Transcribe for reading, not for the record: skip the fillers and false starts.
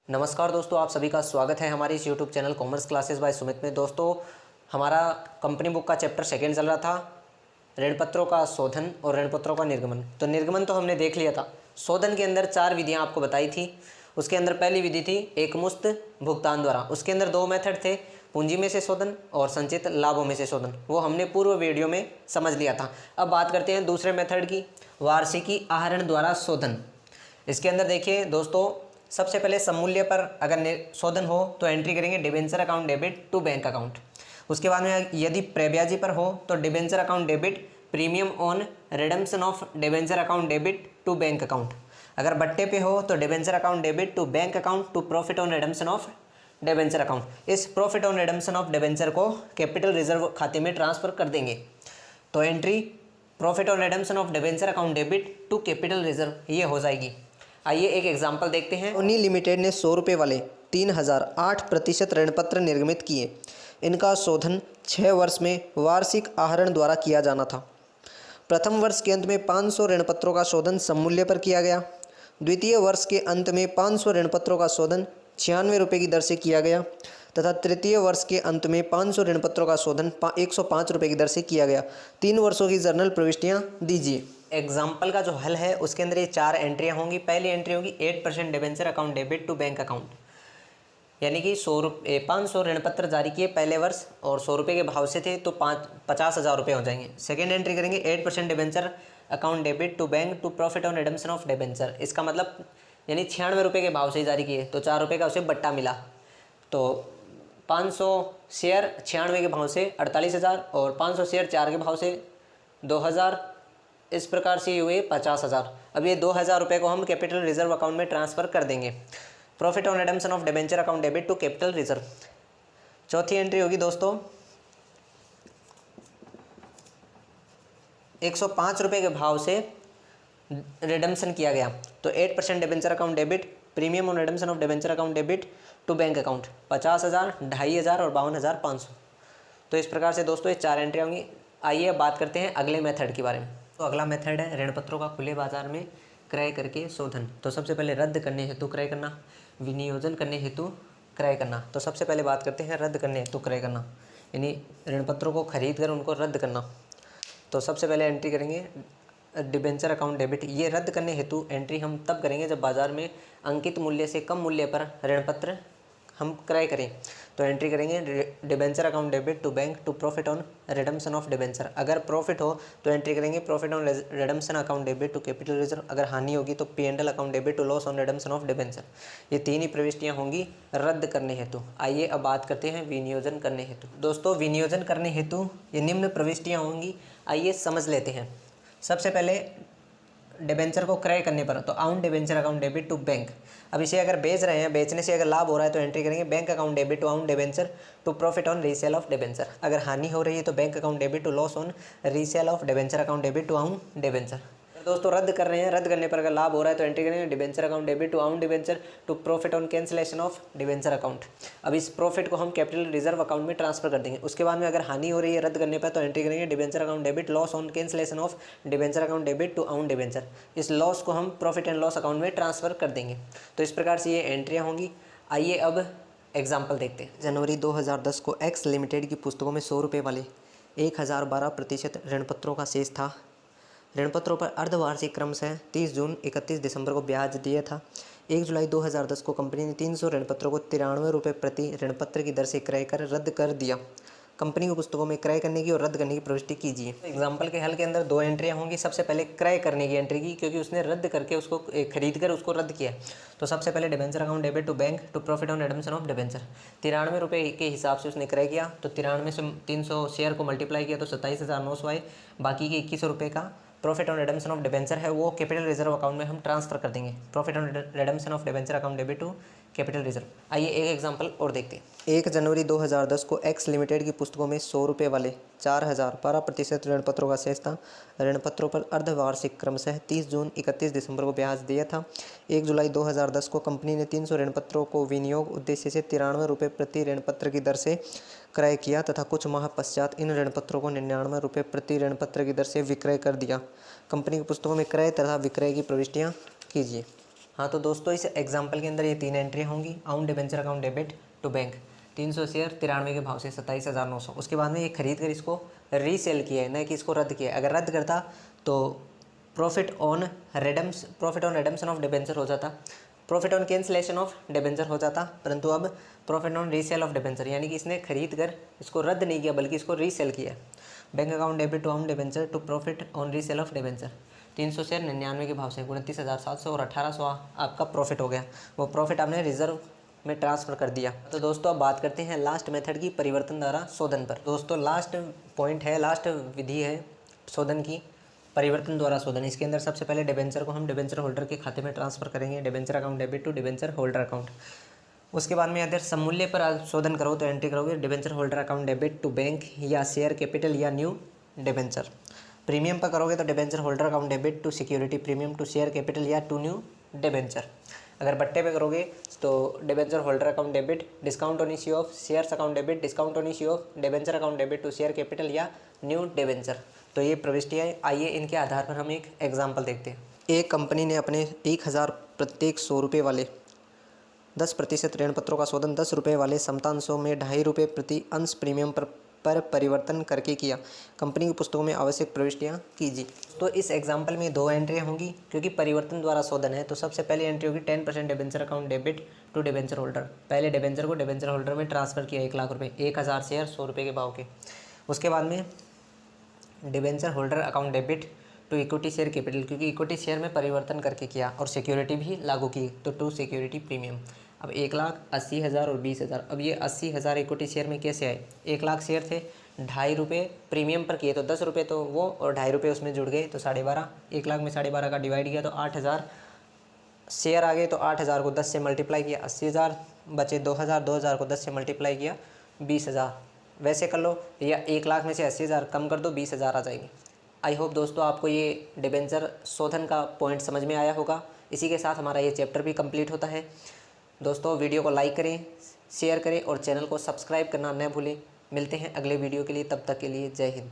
नमस्कार दोस्तों, आप सभी का स्वागत है हमारे इस YouTube channel commerce classes bye Sumit में। दोस्तों, हमारा कंपनी बुक का चैप्टर सेकेंड चल रहा था, ऋण पत्रों का शोधन और ऋण पत्रों का निर्गमन। तो निर्गमन तो हमने देख लिया था। शोधन के अंदर 4 विधियां आपको बताई थी। उसके अंदर पहली विधि थी एकमुश्त भुगतान द्वारा। उसके अंदर 2 मेथड थे, पूंजी में से शोधन और संचित लाभों में से शोधन। वो हमने पूर्व वीडियो में समझ लिया था। अब बात करते हैं दूसरे मेथड की, वार्षिकी आहरण द्वारा शोधन। इसके अंदर देखिए दोस्तों, सबसे पहले सममूल्य पर अगर शोधन हो तो एंट्री करेंगे debenture account debit to bank account. उसके बाद में यदि प्रब्याजी पर हो तो debenture account debit premium on redemption of debenture account debit to bank account. अगर बट्टे पे हो तो debenture account debit to bank account to profit on redemption of debenture account. इस profit on redemption of debenture को capital reserve खाते में transfer कर देंगे। तो entry profit on redemption of debenture account debit to capital reserve ये हो जाएगी। आइए एक एग्जाम्पल देखते हैं। सोनी लिमिटेड ने 100 रुपये वाले 3008% ऋणपत्र निर्गमित किए। इनका शोधन 6 वर्ष में वार्षिक आहरण द्वारा किया जाना था। प्रथम वर्ष के अंत में 500 ऋणपत्रों का शोधन सममूल्य पर किया गया। द्वितीय वर्ष के अंत में 500 ऋणपत्रों का शोधन 96 रुपये की दर से किया गया तथा तृतीय वर्ष के अंत में 500 ऋणपत्रों का शोधन 105 रुपये की दर से किया गया। 3 वर्षों की जर्नल प्रविष्टियाँ दीजिए। एग्जाम्पल का जो हल है उसके अंदर ये 4 एंट्रियाँ होंगी। पहली एंट्री होगी 8% debenture account debit to bank account, यानी कि 500 ऋणपत्र जारी किए पहले वर्ष और 100 रुपये के भाव से थे तो 50,000 रुपये हो जाएंगे। सेकेंड एंट्री करेंगे 8% debenture account debit to bank to profit on redemption of debenture. इसका मतलब यानी 96 रुपये के भाव से जारी किए तो 4 रुपये का उसे बट्टा मिला। तो 500 शेयर 96 के भाव से 48,000 और 500 शेयर 4 के भाव से 2,000, इस प्रकार से हुए 50,000। अब ये 2,000 रुपये को हम कैपिटल रिजर्व अकाउंट में ट्रांसफ़र कर देंगे। Profit on redemption of debenture account debit to capital reserve. चौथी एंट्री होगी दोस्तों 105 रुपये के भाव से रिडम्पशन किया गया तो 8% debenture account debit premium on redemption of debenture account debit to bank account 50,000, 2,500 और 52,500। तो इस प्रकार से दोस्तों ये 4 एंट्री होंगी। आइए अब बात करते हैं अगले मेथड के बारे में। तो अगला मेथड है ऋणपत्रों का खुले बाजार में क्रय करके शोधन। तो सबसे पहले रद्द करने हेतु क्रय करना, विनियोजन करने हेतु क्रय करना। तो सबसे पहले बात करते हैं रद्द करने हेतु क्रय करना, यानी ऋणपत्रों को खरीद कर उनको रद्द करना। तो सबसे पहले एंट्री करेंगे डिबेंचर अकाउंट डेबिट। ये रद्द करने हेतु एंट्री हम तब करेंगे जब बाजार में अंकित मूल्य से कम मूल्य पर ऋणपत्र हम क्रय करें। तो एंट्री करेंगे debenture account debit to bank to profit on redemption of debenture. अगर प्रॉफिट हो तो एंट्री करेंगे profit on redemption account debit to capital reserve. अगर हानि होगी तो P&L account debit to loss on redemption of debenture. ये 3 ही प्रविष्टियाँ होंगी रद्द करने हेतु। आइए अब बात करते हैं विनियोजन करने हेतु। दोस्तों, विनियोजन करने हेतु ये निम्न प्रविष्टियाँ होंगी। आइए समझ लेते हैं। सबसे पहले डिबेंचर को क्रय करने पर तो own debenture account debit to bank. अब इसे अगर बेच रहे हैं, बेचने से अगर लाभ हो रहा है तो एंट्री करेंगे bank account debit to own debenture to profit on resale of debenture. अगर हानि हो रही है तो bank account debit to loss on resale of debenture account debit to own debenture. दोस्तों, रद्द कर रहे हैं, रद्द करने पर अगर लाभ हो रहा है तो एंट्री करेंगे debenture account debit to own debenture to profit on cancellation of debenture account. अब इस प्रॉफिट को हम कैपिटल रिजर्व अकाउंट में ट्रांसफर कर देंगे। उसके बाद में अगर हानि हो रही है रद्द करने पर तो एंट्री करेंगे debenture account debit loss on cancellation of debenture account debit to own debenture. इस लॉस को हम प्रॉफिट एंड लॉस अकाउंट में ट्रांसफर कर देंगे। तो इस प्रकार से ये एंट्रियाँ होंगी। आइए अब एग्जाम्पल देखते हैं। जनवरी 2010 को एक्स लिमिटेड की पुस्तकों में 100 रुपये वाले 1012% ऋणपत्रों का शेष था। ऋणपत्रों पर अर्धवार्षिक क्रम से 30 जून 31 दिसंबर को ब्याज दिया था। 1 जुलाई 2010 को कंपनी ने 300 ऋणपत्रों को 93 रुपये प्रति ऋणपत्र की दर से क्रय कर रद्द कर दिया। कंपनी की पुस्तकों में क्रय करने की और रद्द करने की प्रविष्टि कीजिए। एग्जाम्पल के हल के अंदर 2 एंट्रियाँ होंगी। सबसे पहले क्रय करने की एंट्री की, क्योंकि उसने रद्द करके उसको खरीद कर उसको रद्द किया। तो सबसे पहले debenture account debit to bank to profit on redemption of debenture. 93 रुपये के हिसाब से उसने क्रय किया तो 93 से 300 शेयर को मल्टीप्लाई किया तो 27,900 आए। बाकी के 21 रुपये का profit on redemption of debenture है वो कैपिटल रिजर्व अकाउंट में हम ट्रांसफर कर देंगे। Profit on redemption of debenture account debit to capital reserve. आइए एक एग्जांपल और देखते हैं। 1 जनवरी 2010 को एक्स लिमिटेड की पुस्तकों में 100 रुपये वाले 4,012% ऋणपत्रों का शेष था। ऋणपत्रों पर अर्धवार्षिक क्रमशः 30 जून 31 दिसंबर को ब्याज दिया था। 1 जुलाई 2010 को कंपनी ने 300 ऋणपत्रों को विनियोग उद्देश्य से 93 रुपये प्रति ऋणपत्र की दर से क्रय किया तथा कुछ माह पश्चात इन ऋणपत्रों को 99 रुपये प्रति ऋणपत्र की दर से विक्रय कर दिया। कंपनी की पुस्तकों में क्रय तथा विक्रय की प्रविष्टियाँ कीजिए। हाँ तो दोस्तों इस एग्जाम्पल के अंदर ये 3 एंट्री होंगी। Own debenture account debit to bank 300 share 93 के भाव से 27,900। उसके बाद में ये खरीद कर इसको रीसेल किया है, न कि इसको रद्द किया है। अगर रद्द करता तो profit on redemption of debenture हो जाता, profit on cancellation of debenture हो जाता, परंतु अब profit on resale of debenture, यानी कि इसने खरीद कर इसको रद्द नहीं किया बल्कि इसको रीसेल किया। Bank account debit to own debenture to profit on resale of debenture 300 share 99 के भाव से 29,700 और 1,800 आपका प्रॉफिट हो गया। वो प्रॉफिट आपने रिजर्व में ट्रांसफ़र कर दिया। तो दोस्तों अब बात करते हैं लास्ट मेथड की, परिवर्तन द्वारा शोधन पर। दोस्तों लास्ट पॉइंट है, लास्ट विधि है शोधन की, परिवर्तन द्वारा शोधन। इसके अंदर सबसे पहले डिबेंचर को हम डिबेंचर होल्डर के खाते में ट्रांसफ़र करेंगे, debenture account debit to debenture holder account. उसके बाद में अगर समूल्य पर आप शोधन करो तो एंट्री करोगे debenture holder account debit to bank या शेयर कैपिटल या न्यू डिबेंचर। प्रीमियम पर करोगे तो debenture holder account debit to security premium to share capital या टू न्यू डिबेंचर। अगर बट्टे पे करोगे तो debenture holder account debit discount on issue of shares account debit discount on issue of debenture account debit to share capital या new debenture. तो ये प्रविष्टियाँ, आइए इनके आधार पर हम एक एग्जाम्पल देखते हैं। एक कंपनी ने अपने 1,000 प्रत्येक 100 रुपये वाले 10% ऋण पत्रों का शोधन 10 रुपये वाले समतांशों में 2.5 रुपये प्रति अंश प्रीमियम पर परिवर्तन करके किया। कंपनी की पुस्तकों में आवश्यक प्रविष्टियाँ कीजिए। तो इस एग्जाम्पल में 2 एंट्रियाँ होंगी क्योंकि परिवर्तन द्वारा शोधन है। तो सबसे पहले एंट्री होगी 10% debenture account debit to debenture holder. पहले डिबेंचर को डिबेंचर होल्डर में ट्रांसफ़र किया 1 लाख रुपये, 1,000 शेयर 100 रुपये के भाव के। उसके बाद में debenture holder account debit to equity share capital, क्योंकि इक्विटी शेयर में परिवर्तन करके किया और सिक्योरिटी भी लागू की, तो टू सिक्योरिटी प्रीमियम। अब 1,80,000 और 20,000। अब ये 80,000 इक्विटी शेयर में कैसे आए? 1 लाख शेयर थे, 2.5 रुपये प्रीमियम पर किए तो 10 रुपये तो वो और 2.5 रुपये उसमें जुड़ गए तो 12.5। 1 लाख में 12.5 का डिवाइड किया तो 8,000 शेयर आ गए। तो 8,000 को 10 से मल्टीप्लाई किया 80,000 बचे 2,000, 2,000 को 10 से मल्टीप्लाई किया 20,000। वैसे कर लो या 1 लाख में से 80,000 कम कर दो 20,000 आ जाएगी। आई होप दोस्तों आपको ये डिबेंचर शोधन का पॉइंट समझ में आया होगा। इसी के साथ हमारा ये चैप्टर भी कंप्लीट होता है। दोस्तों वीडियो को लाइक करें, शेयर करें और चैनल को सब्सक्राइब करना न भूलें। मिलते हैं अगले वीडियो के लिए, तब तक के लिए जय हिंद।